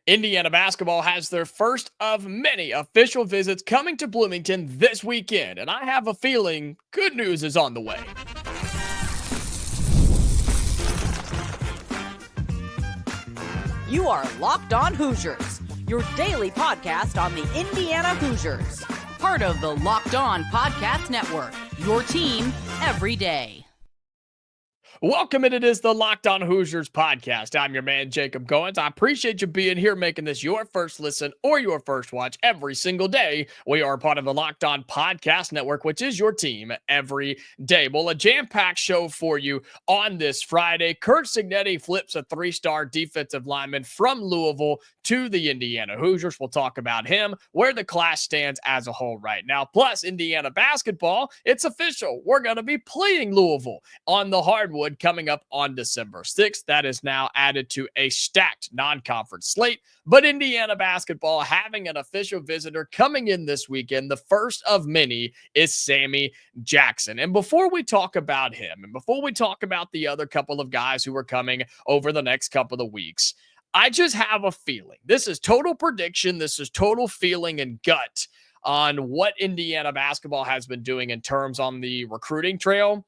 Indiana basketball has their first of many official visits coming to Bloomington this weekend, and I have a feeling good news is on the way. You are Locked On Hoosiers, your daily podcast on the Indiana Hoosiers. Part of the Locked On Podcast Network, your team every day. Welcome, and it is the Locked On Hoosiers podcast. I'm your man, Jacob Goins. I appreciate you being here, making this your first listen or your first watch every single day. We are part of the Locked On Podcast Network, which is your team every day. Well, a jam-packed show for you on this Friday. Curt Cignetti flips a three-star defensive lineman from Louisville to the Indiana Hoosiers. We'll talk about him, where the class stands as a whole right now. Plus, Indiana basketball, it's official. We're going to be playing Louisville on the hardwood coming up on December 6th. That is now added to a stacked non-conference slate. But Indiana basketball having an official visitor coming in this weekend. The first of many is Sammy Jackson. And before we talk about him, and before we talk about the other couple of guys who are coming over the next couple of weeks, I just have a feeling. This is total prediction. This is total feeling and gut on what Indiana basketball has been doing in terms on the recruiting trail.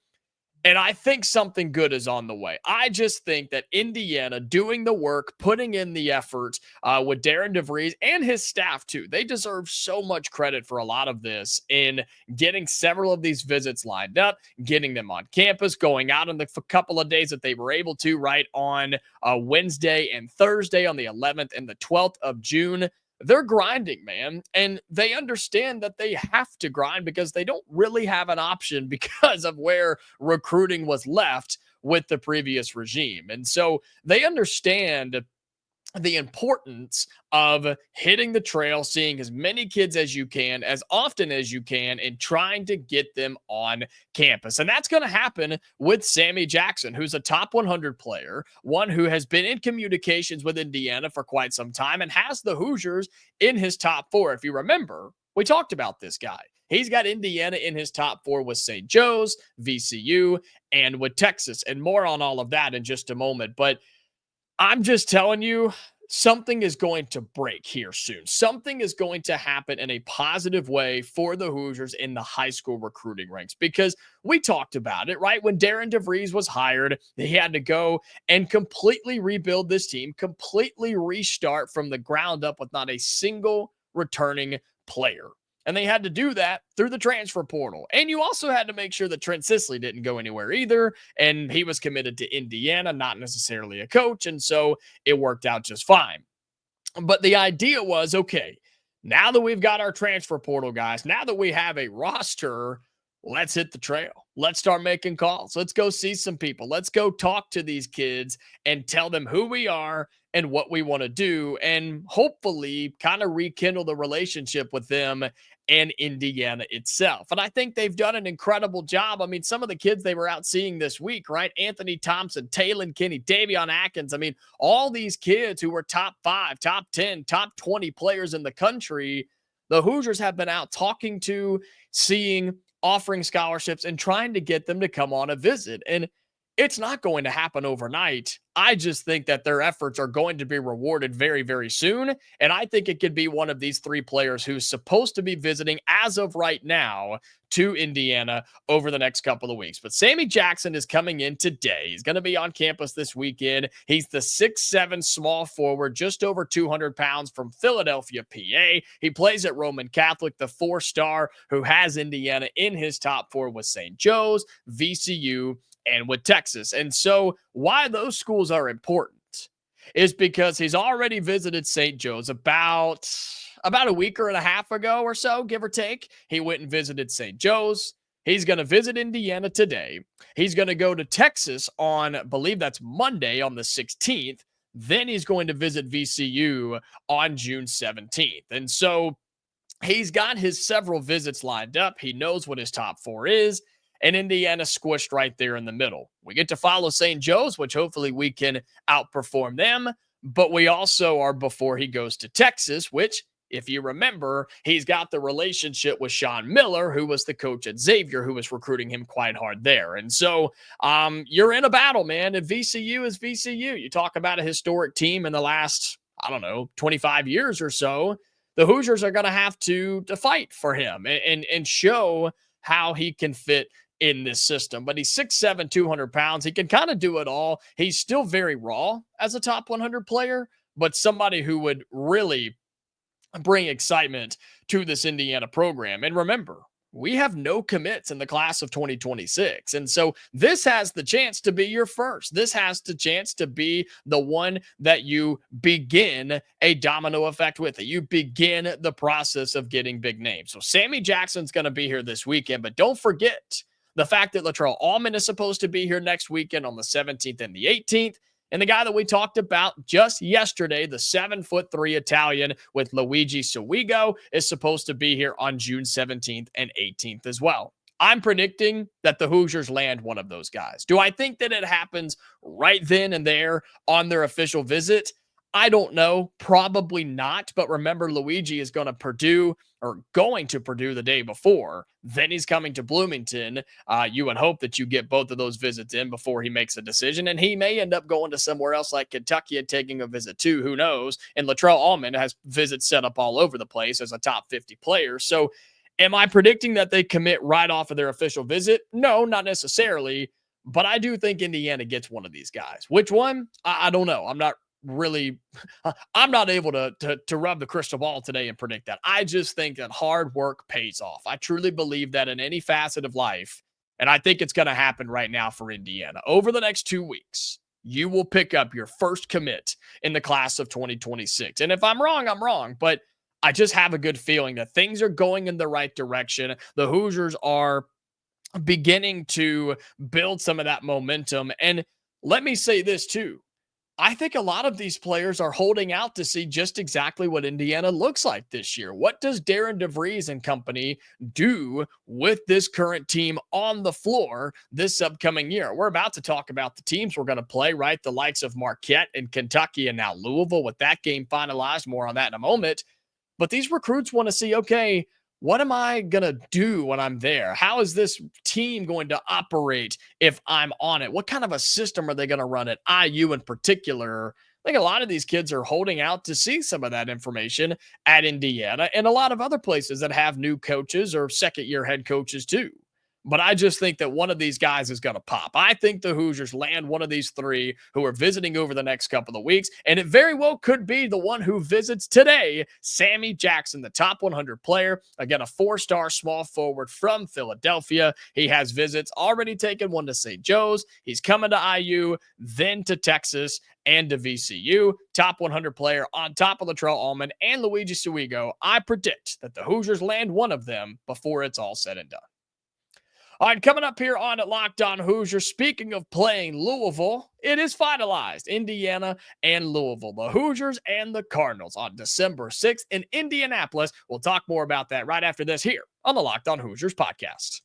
And I think something good is on the way. I just think that Indiana doing the work, putting in the effort with DeVries and his staff too. They deserve so much credit for a lot of this in getting several of these visits lined up, getting them on campus, going out on the couple of days that they were able to, right, on Wednesday and Thursday on the 11th and the 12th of June. They're grinding, man, and they understand that they have to grind because they don't really have an option because of where recruiting was left with the previous regime. And so they understand the importance of hitting the trail, seeing as many kids as you can, as often as you can, and trying to get them on campus. And that's going to happen with Sammy Jackson, who's a top 100 player, one who has been in communications with Indiana for quite some time and has the Hoosiers in his top four. If you remember, we talked about this guy. He's got Indiana in his top four with St. Joe's, VCU, and with Texas, and more on all of that in just a moment. But I'm just telling you, something is going to break here soon. Something is going to happen in a positive way for the Hoosiers in the high school recruiting ranks, because we talked about it, right? When DeVries was hired, he had to go and completely rebuild this team, completely restart from the ground up with not a single returning player. And they had to do that through the transfer portal. And you also had to make sure that Trent Sisley didn't go anywhere either. And he was committed to Indiana, not necessarily a coach. And so it worked out just fine. But the idea was, okay, now that we've got our transfer portal guys, now that we have a roster, let's hit the trail. Let's start making calls. Let's go see some people. Let's go talk to these kids and tell them who we are and what we want to do, and hopefully kind of rekindle the relationship with them and Indiana itself. And I think they've done an incredible job. I mean, some of the kids they were out seeing this week, right? Anthony Thompson, Talon Kinney, Davion Atkins. I mean, all these kids who were top 5, top 10, top 20 players in the country, the Hoosiers have been out talking to, seeing, offering scholarships, and trying to get them to come on a visit. And it's not going to happen overnight. I just think that their efforts are going to be rewarded very, very soon. And I think it could be one of these three players who's supposed to be visiting as of right now to Indiana over the next couple of weeks. But Sammy Jackson is coming in today. He's going to be on campus this weekend. He's the 6'7" small forward, just over 200 pounds, from Philadelphia, PA. He plays at Roman Catholic, the 4-star who has Indiana in his top 4 with St. Joe's, VCU, and with Texas. And so why those schools are important is because he's already visited St. Joe's about a week and a half ago or so, give or take. He went and visited St. Joe's. He's going to visit Indiana today. He's going to go to Texas on, I believe that's Monday, on the 16th. Then he's going to visit VCU on June 17th. And so he's got his several visits lined up. He knows what his top 4 is. And Indiana squished right there in the middle. We get to follow St. Joe's, which hopefully we can outperform them. But we also are before he goes to Texas, which, if you remember, he's got the relationship with Sean Miller, who was the coach at Xavier, who was recruiting him quite hard there. And so you're in a battle, man. And VCU is VCU. You talk about a historic team in the last, I don't know, 25 years or so, the Hoosiers are going to have to fight for him and show how he can fit in this system. But he's 6'7", 200 pounds. He can kind of do it all. He's still very raw as a top 100 player, but somebody who would really bring excitement to this Indiana program. And remember, we have no commits in the class of 2026. And so this has the chance to be your first. This has the chance to be the one that you begin a domino effect with. That you begin the process of getting big names. So Sammy Jackson's going to be here this weekend, but don't forget the fact that Latrell Allman is supposed to be here next weekend on the 17th and the 18th. And the guy that we talked about just yesterday, the 7'3" Italian with Luigi Sowego, is supposed to be here on June 17th and 18th as well. I'm predicting that the Hoosiers land one of those guys. Do I think that it happens right then and there on their official visit? I don't know. Probably not. But remember, Luigi is going to Purdue the day before. Then he's coming to Bloomington. You would hope that you get both of those visits in before he makes a decision. And he may end up going to somewhere else like Kentucky and taking a visit too. Who knows? And Latrell Allman has visits set up all over the place as a top 50 player. So am I predicting that they commit right off of their official visit? No, not necessarily. But I do think Indiana gets one of these guys. Which one? I don't know. I'm not able to rub the crystal ball today and predict that. I just think that hard work pays off. I truly believe that in any facet of life. And I think it's going to happen right now for Indiana. Over the next 2 weeks, you will pick up your first commit in the class of 2026. And if I'm wrong, I'm wrong. But I just have a good feeling that things are going in the right direction. The Hoosiers are beginning to build some of that momentum. And let me say this too. I think a lot of these players are holding out to see just exactly what Indiana looks like this year. What does Darren DeVries and company do with this current team on the floor this upcoming year? We're about to talk about the teams we're going to play, right? The likes of Marquette and Kentucky and now Louisville with that game finalized. More on that in a moment. But these recruits want to see, okay, what am I going to do when I'm there? How is this team going to operate if I'm on it? What kind of a system are they going to run at IU in particular? I think a lot of these kids are holding out to see some of that information at Indiana and a lot of other places that have new coaches or second-year head coaches too. But I just think that one of these guys is going to pop. I think the Hoosiers land one of these three who are visiting over the next couple of weeks, and it very well could be the one who visits today, Sammy Jackson, the top 100 player. Again, a 4-star small forward from Philadelphia. He has visits already taken, one to St. Joe's. He's coming to IU, then to Texas, and to VCU. Top 100 player on top of Latrell Allman and Luigi Sowego. I predict that the Hoosiers land one of them before it's all said and done. All right, coming up here on Locked On Hoosiers, speaking of playing Louisville, it is finalized. Indiana and Louisville, the Hoosiers and the Cardinals on December 6th in Indianapolis. We'll talk more about that right after this here on the Locked On Hoosiers podcast.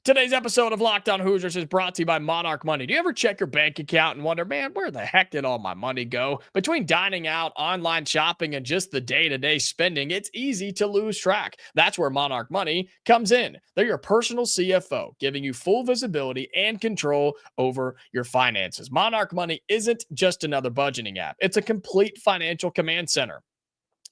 Today's episode of Locked On Hoosiers is brought to you by Monarch Money. Do you ever check your bank account and wonder, man, where the heck did all my money go? Between dining out, online shopping, and just the day-to-day spending, it's easy to lose track. That's where Monarch Money comes in. They're your personal CFO, giving you full visibility and control over your finances. Monarch Money isn't just another budgeting app. It's a complete financial command center.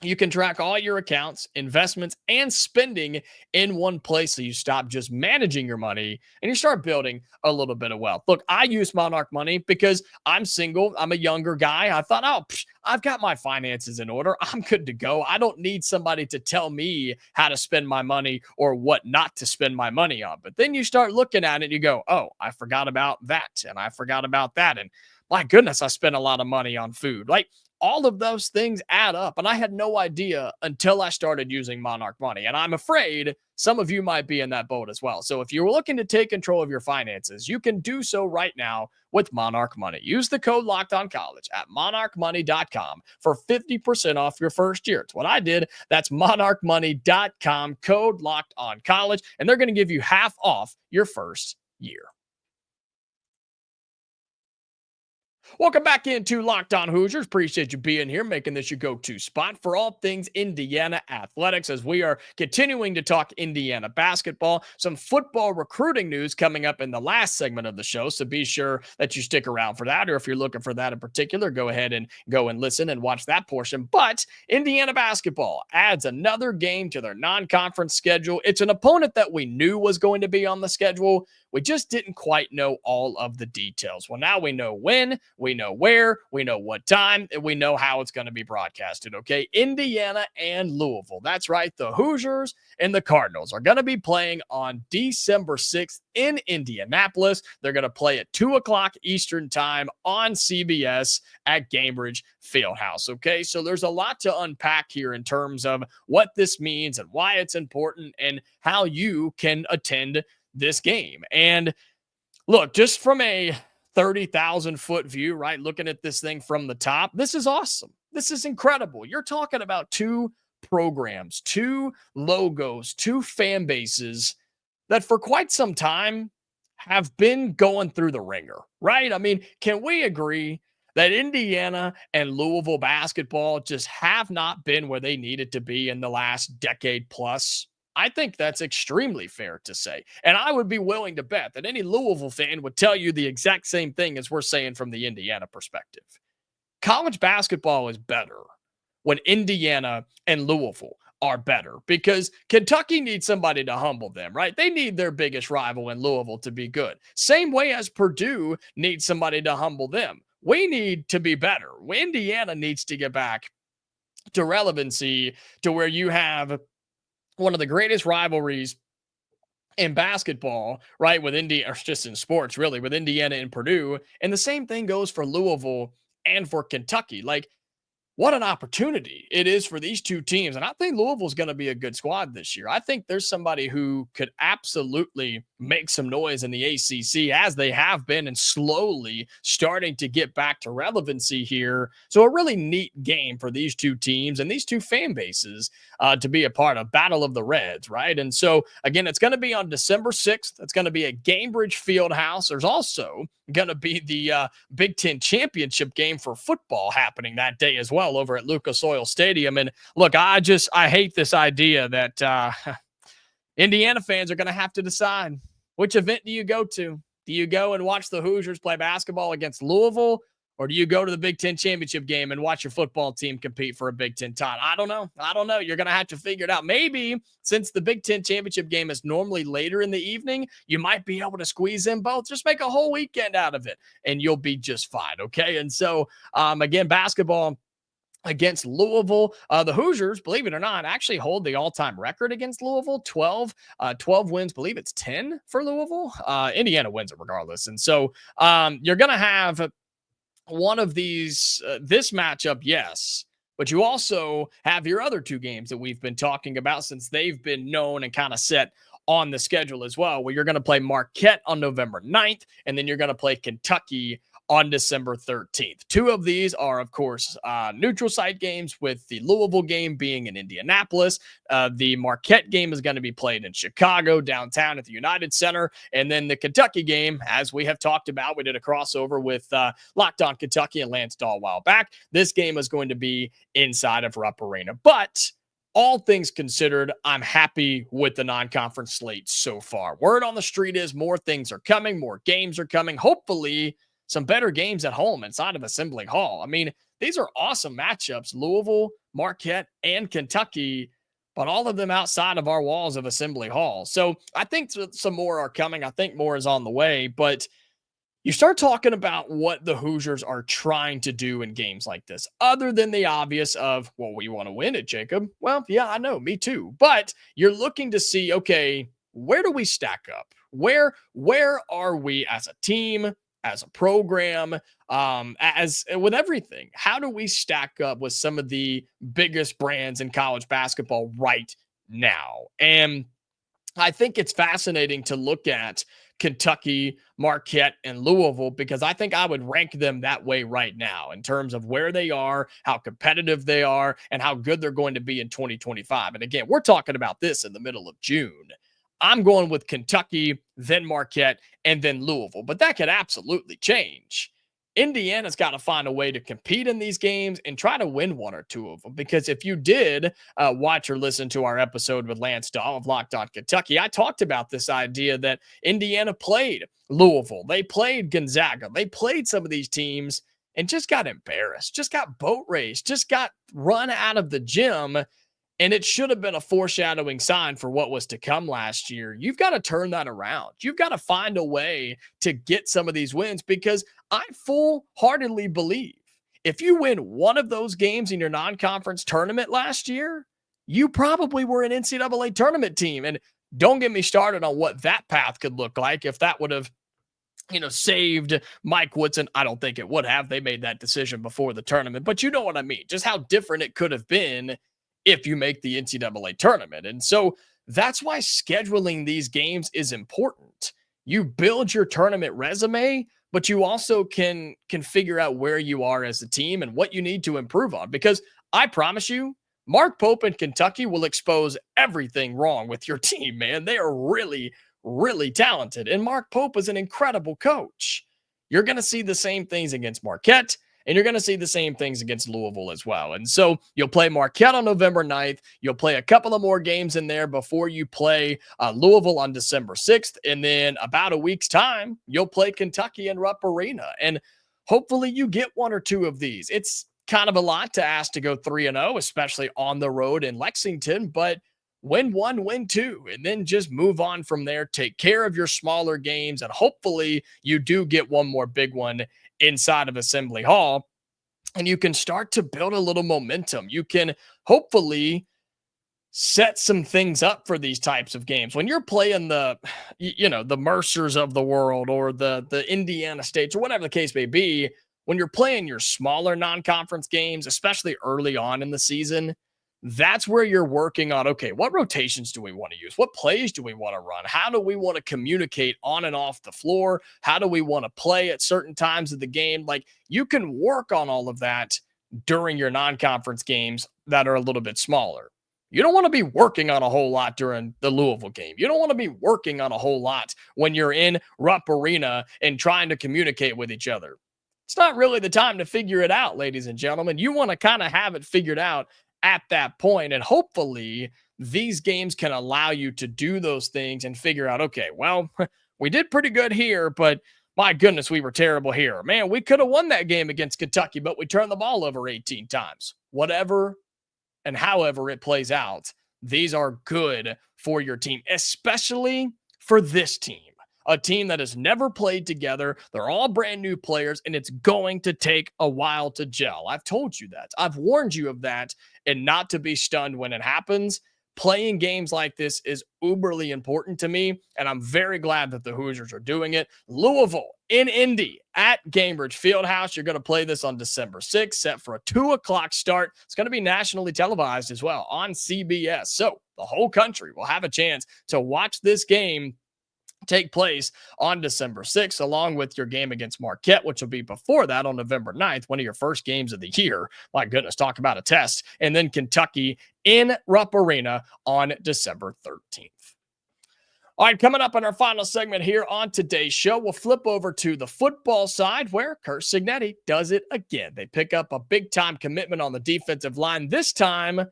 You can track all your accounts, investments, and spending in one place so you stop just managing your money and you start building a little bit of wealth. Look, I use Monarch Money because I'm single. I'm a younger guy. I thought, I've got my finances in order. I'm good to go. I don't need somebody to tell me how to spend my money or what not to spend my money on. But then you start looking at it and you go, oh, I forgot about that and I forgot about that. And my goodness, I spent a lot of money on food. Like, all of those things add up. And I had no idea until I started using Monarch Money. And I'm afraid some of you might be in that boat as well. So if you're looking to take control of your finances, you can do so right now with Monarch Money. Use the code LOCKEDONCollege at monarchmoney.com for 50% off your first year. It's what I did. That's monarchmoney.com, code LOCKEDONCollege. And they're going to give you half off your first year. Welcome back into Locked On Hoosiers. Appreciate you being here, making this your go-to spot for all things Indiana athletics as we are continuing to talk Indiana basketball. Some football recruiting news coming up in the last segment of the show, so be sure that you stick around for that, or if you're looking for that in particular, go ahead and go and listen and watch that portion. But Indiana basketball adds another game to their non-conference schedule. It's an opponent that we knew was going to be on the schedule. We just didn't quite know all of the details. Well, now we know when, we know where, we know what time, and we know how it's going to be broadcasted, okay? Indiana and Louisville. That's right. The Hoosiers and the Cardinals are going to be playing on December 6th in Indianapolis. They're going to play at 2 o'clock Eastern time on CBS at Gainbridge Fieldhouse, okay? So there's a lot to unpack here in terms of what this means and why it's important and how you can attend this game. And look, just from a 30,000 foot view, right? Looking at this thing from the top, this is awesome. This is incredible. You're talking about two programs, two logos, two fan bases that for quite some time have been going through the ringer, right? I mean, can we agree that Indiana and Louisville basketball just have not been where they needed to be in the last decade plus? I think that's extremely fair to say. And I would be willing to bet that any Louisville fan would tell you the exact same thing as we're saying from the Indiana perspective. College basketball is better when Indiana and Louisville are better because Kentucky needs somebody to humble them, right? They need their biggest rival in Louisville to be good. Same way as Purdue needs somebody to humble them. We need to be better. Indiana needs to get back to relevancy to where you have one of the greatest rivalries in basketball, right? With India, or just in sports, really, with Indiana and Purdue. And the same thing goes for Louisville and for Kentucky. Like, what an opportunity it is for these two teams. And I think Louisville's going to be a good squad this year. I think there's somebody who could absolutely make some noise in the ACC as they have been and slowly starting to get back to relevancy here. So a really neat game for these two teams and these two fan bases to be a part of. Battle of the Reds, right? And so, again, it's going to be on December 6th. It's going to be at Gainbridge Fieldhouse. There's also going to be the Big Ten championship game for football happening that day as well over at Lucas Oil Stadium. And look, I hate this idea that Indiana fans are going to have to decide, which event do you go to? Do you go and watch the Hoosiers play basketball against Louisville, or do you go to the Big Ten championship game and watch your football team compete for a Big Ten title? I don't know. You're going to have to figure it out. Maybe since the Big Ten championship game is normally later in the evening, you might be able to squeeze in both. Just make a whole weekend out of it and you'll be just fine. Okay. And so, again, basketball against Louisville. The Hoosiers, believe it or not, actually hold the all-time record against Louisville, 12 wins. Believe it's 10 for Louisville. Indiana wins it regardless. And so you're going to have one of these, this matchup, yes, but you also have your other two games that we've been talking about since they've been known and kind of set on the schedule as well, where you're going to play Marquette on November 9th, and then you're going to play Kentucky on December 13th. Two of these are, of course, neutral site games, with the Louisville game being in Indianapolis. The Marquette game is going to be played in Chicago, downtown at the United Center. And then the Kentucky game, as we have talked about, we did a crossover with Locked On Kentucky and Lance Dahl a while back. This game is going to be inside of Rupp Arena. But all things considered, I'm happy with the non-conference slate so far. Word on the street is more things are coming, more games are coming. Hopefully, some better games at home inside of Assembly Hall. I mean, these are awesome matchups, Louisville, Marquette, and Kentucky, but all of them outside of our walls of Assembly Hall. So I think some more are coming. I think more is on the way, but you start talking about what the Hoosiers are trying to do in games like this, other than the obvious of, well, we want to win it, Jacob. Well, yeah, I know, me too. But you're looking to see, okay, where do we stack up? Where are we as a team, as a program, as with everything? How do we stack up with some of the biggest brands in college basketball right now? And I think it's fascinating to look at Kentucky, Marquette, and Louisville, because I think I would rank them that way right now in terms of where they are, how competitive they are, and how good they're going to be in 2025. And again, we're talking about this in the middle of June. I'm going with Kentucky, then Marquette, and then Louisville. But that could absolutely change Indiana's got to find a way to compete in these games and try to win one or two of them. Because if you did watch or listen to our episode with Lance Dahl of Locked On Kentucky, I talked about this idea that Indiana played Louisville, they played Gonzaga, they played some of these teams and just got embarrassed, just got boat raced, just got run out of the gym. And it should have been a foreshadowing sign for what was to come last year. You've got to turn that around. You've got to find a way to get some of these wins, because I full-heartedly believe if you win one of those games in your non-conference tournament last year, you probably were an NCAA tournament team. And don't get me started on what that path could look like if that would have saved Mike Woodson. I don't think it would have. They made that decision before the tournament, but you know what I mean. Just how different it could have been if you make the NCAA tournament. And so that's why scheduling these games is important. You build your tournament resume, but you also can figure out where you are as a team and what you need to improve on. Because I promise you, Mark Pope and Kentucky will expose everything wrong with your team, man. They are really, really talented. And Mark Pope is an incredible coach. You're going to see the same things against Marquette, and you're going to see the same things against Louisville as well. And so you'll play Marquette on November 9th. You'll play a couple of more games in there before you play Louisville on December 6th. And then about a week's time, you'll play Kentucky in Rupp Arena. And hopefully you get one or two of these. It's kind of a lot to ask to go 3-0, especially on the road in Lexington, but win one, win two, and then just move on from there. Take care of your smaller games, and hopefully you do get one more big one inside of Assembly Hall, and you can start to build a little momentum. You can hopefully set some things up for these types of games. When you're playing the Mercers of the world, or the Indiana States, or whatever the case may be, when you're playing your smaller non-conference games, especially early on in the season, that's where you're working on, okay, what rotations do we want to use? What plays do we want to run? How do we want to communicate on and off the floor? How do we want to play at certain times of the game? Like, you can work on all of that during your non-conference games that are a little bit smaller. You don't want to be working on a whole lot during the Louisville game. You don't want to be working on a whole lot when you're in Rupp Arena and trying to communicate with each other. It's not really the time to figure it out, ladies and gentlemen. You want to kind of have it figured out at that point, and hopefully these games can allow you to do those things and figure out, okay, well, we did pretty good here, but my goodness, we were terrible here. Man, we could have won that game against Kentucky, but we turned the ball over 18 times. Whatever and however it plays out, these are good for your team, especially for this team. A team that has never played together. They're all brand new players, and it's going to take a while to gel. I've told you that. I've warned you of that, and not to be stunned when it happens. Playing games like this is uberly important to me, and I'm very glad that the Hoosiers are doing it. Louisville in Indy at Gainbridge Fieldhouse. You're going to play this on December 6th, set for a 2 o'clock start. It's going to be nationally televised as well on CBS. So the whole country will have a chance to watch this game take place on December 6th, along with your game against Marquette, which will be before that on November 9th, one of your first games of the year. My goodness, talk about a test. And then Kentucky in Rupp Arena on December 13th. All right, coming up in our final segment here on today's show, we'll flip over to the football side, where Curt Cignetti does it again. They pick up a big-time commitment on the defensive line. This time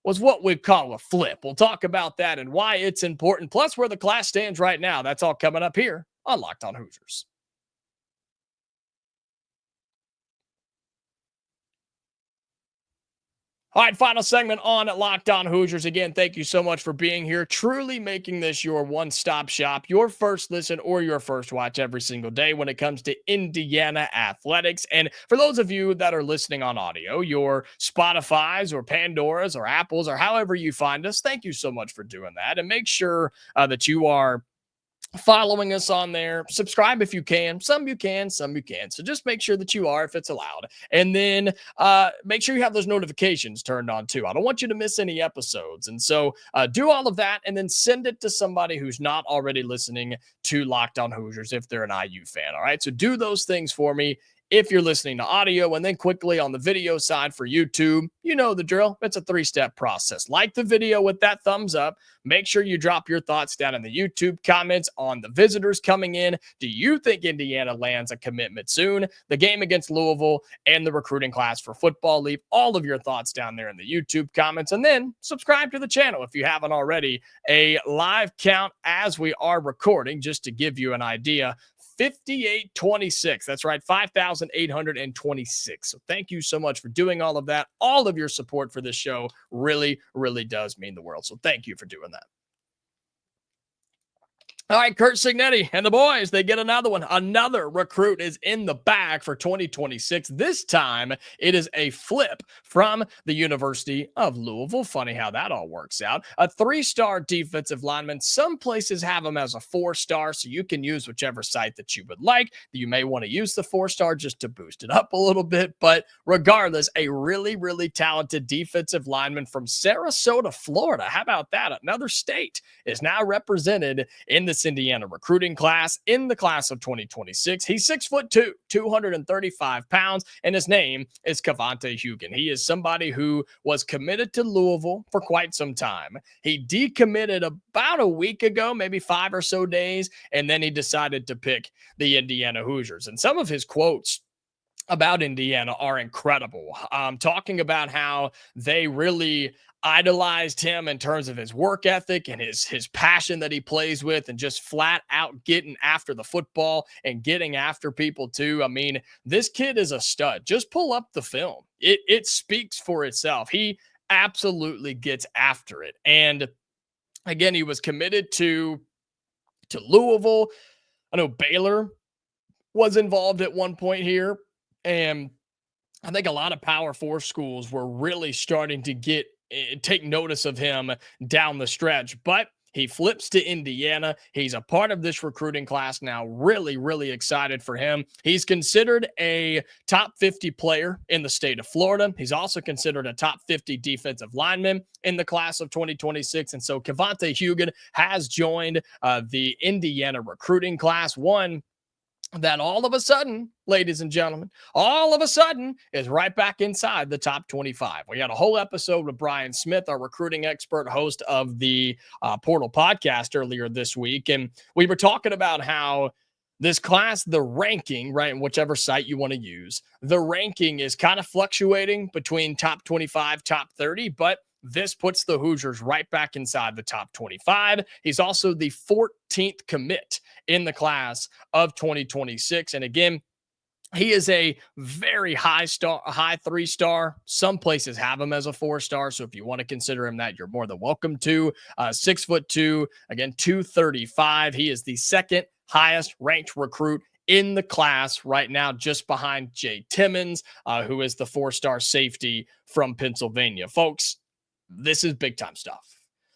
was what we call a flip. We'll talk about that and why it's important, plus where the class stands right now. That's all coming up here on Locked On Hoosiers. All right, final segment on Locked On Hoosiers. Again, thank you so much for being here, truly making this your one-stop shop, your first listen or your first watch every single day when it comes to Indiana athletics. And for those of you that are listening on audio, your Spotify's or Pandora's or Apple's or however you find us, thank you so much for doing that. And make sure that you are following us on there. Subscribe if you can. Some you can, some you can't. So just make sure that you are, if it's allowed. And then make sure you have those notifications turned on too. I don't want you to miss any episodes. And so do all of that and then send it to somebody who's not already listening to Locked On Hoosiers if they're an IU fan. All right. So do those things for me. if you're listening to audio. And then quickly on the video side for YouTube, you know the drill. It's a 3-step process. Like the video with that thumbs up. Make sure you drop your thoughts down in the YouTube comments on the visitors coming in. Do you think Indiana lands a commitment soon? The game against Louisville and the recruiting class for football. Leave all of your thoughts down there in the YouTube comments, and then subscribe to the channel if you haven't already. A live count as we are recording, just to give you an idea. 5826. That's right, 5,826. So thank you so much for doing all of that. All of your support for this show really, really does mean the world. So thank you for doing that. All right, Curt Cignetti and the boys, they get another one. Another recruit is in the bag for 2026. This time, it is a flip from the University of Louisville. Funny how that all works out. A 3-star defensive lineman. Some places have him as a 4-star, so you can use whichever site that you would like. You may want to use the 4-star just to boost it up a little bit, but regardless, a really, really talented defensive lineman from Sarasota, Florida. How about that? Another state is now represented in the Indiana recruiting class in the class of 2026. He's 6'2", 235 pounds, and his name is Kavante Hugan. He is somebody who was committed to Louisville for quite some time. He decommitted about a week ago, maybe 5 or so days, and then he decided to pick the Indiana Hoosiers. And some of his quotes about Indiana are incredible. Talking about how they really idolized him in terms of his work ethic and his passion that he plays with, and just flat out getting after the football and getting after people too. I mean, this kid is a stud. Just pull up the film. It speaks for itself. He absolutely gets after it. And again, he was committed to Louisville. I know Baylor was involved at one point here, and I think a lot of Power 4 schools were really starting to take notice of him down the stretch, but he flips to Indiana. He's a part of this recruiting class now. Really, really excited for him. He's considered a top 50 player in the state of Florida. He's also considered a top 50 defensive lineman in the class of 2026. And so Kavante Hugan has joined the Indiana recruiting class, one that all of a sudden, ladies and gentlemen, all of a sudden is right back inside the top 25. We had a whole episode with Brian Smith, our recruiting expert, host of the Portal podcast earlier this week. And we were talking about how this class, the ranking, right, whichever site you want to use, the ranking is kind of fluctuating between top 25, top 30, but this puts the Hoosiers right back inside the top 25. He's also the 14th commit in the class of 2026. And again, he is a very high 3-star. Some places have him as a 4-star. So if you want to consider him that, you're more than welcome to. 6'2", again, 235. He is the second highest ranked recruit in the class right now, just behind Jay Timmons, who is the 4-star safety from Pennsylvania. Folks, this is big time stuff.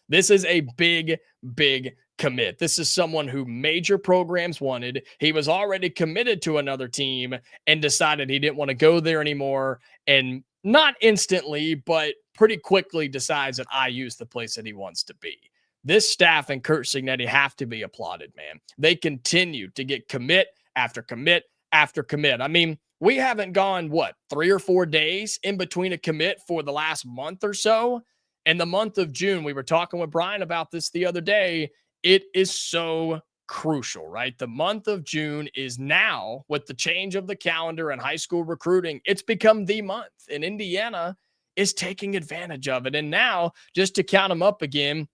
This is a big, big commit. This is someone who major programs wanted. He was already committed to another team and decided he didn't want to go there anymore. And not instantly, but pretty quickly decides that IU is the place that he wants to be. This staff and Curt Cignetti have to be applauded, man. They continue to get commit after commit after commit. I mean, we haven't gone, 3 or 4 days in between a commit for the last month or so. And the month of June, we were talking with Brian about this the other day. It is so crucial, right? The month of June is now, with the change of the calendar and high school recruiting, it's become the month. And Indiana is taking advantage of it. And now, just to count them up again,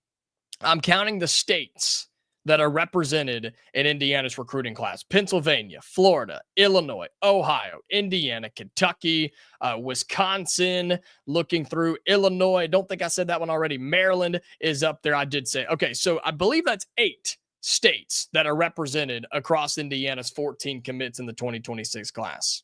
I'm counting the states that are represented in Indiana's recruiting class: Pennsylvania, Florida, Illinois, Ohio, Indiana, Kentucky, Wisconsin, looking through Illinois. Don't think I said that one already. Maryland is up there. I did say. Okay, so I believe that's 8 states that are represented across Indiana's 14 commits in the 2026 class.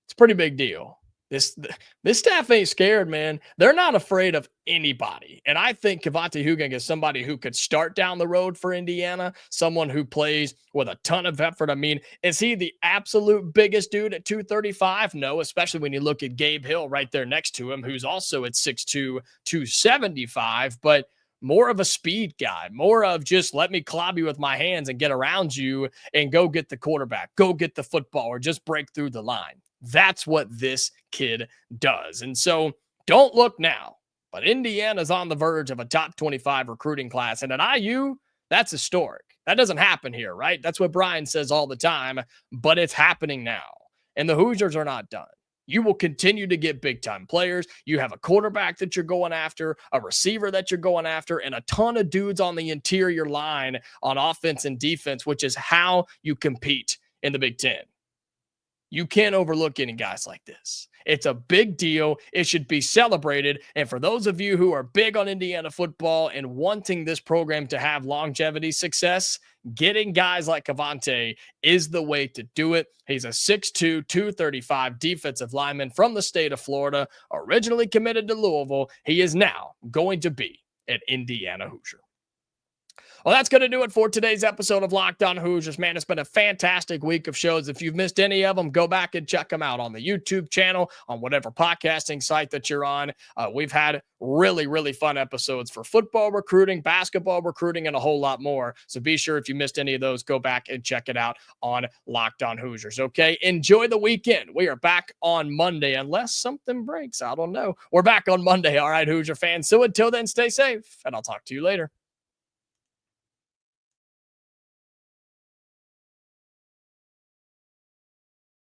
It's a pretty big deal. This staff ain't scared, man. They're not afraid of anybody. And I think Kavante Hugan is somebody who could start down the road for Indiana, someone who plays with a ton of effort. I mean, is he the absolute biggest dude at 235? No, especially when you look at Gabe Hill right there next to him, who's also at 6'2", 275. But more of a speed guy, more of just let me clob you with my hands and get around you and go get the quarterback, go get the football, or just break through the line. That's what this kid does. And so don't look now, but Indiana's on the verge of a top 25 recruiting class. And at IU, that's historic. That doesn't happen here, right? That's what Brian says all the time, but it's happening now. And the Hoosiers are not done. You will continue to get big time players. You have a quarterback that you're going after, a receiver that you're going after, and a ton of dudes on the interior line on offense and defense, which is how you compete in the Big Ten. You can't overlook any guys like this. It's a big deal. It should be celebrated. And for those of you who are big on Indiana football and wanting this program to have longevity success, getting guys like Kavante is the way to do it. He's a 6'2", 235 defensive lineman from the state of Florida, originally committed to Louisville. He is now going to be an Indiana Hoosier. Well, that's going to do it for today's episode of Locked On Hoosiers. Man, it's been a fantastic week of shows. If you've missed any of them, go back and check them out on the YouTube channel, on whatever podcasting site that you're on. We've had really, really fun episodes for football recruiting, basketball recruiting, and a whole lot more. So be sure if you missed any of those, go back and check it out on Locked On Hoosiers, okay? Enjoy the weekend. We are back on Monday, unless something breaks. I don't know. We're back on Monday, all right, Hoosier fans? So until then, stay safe, and I'll talk to you later.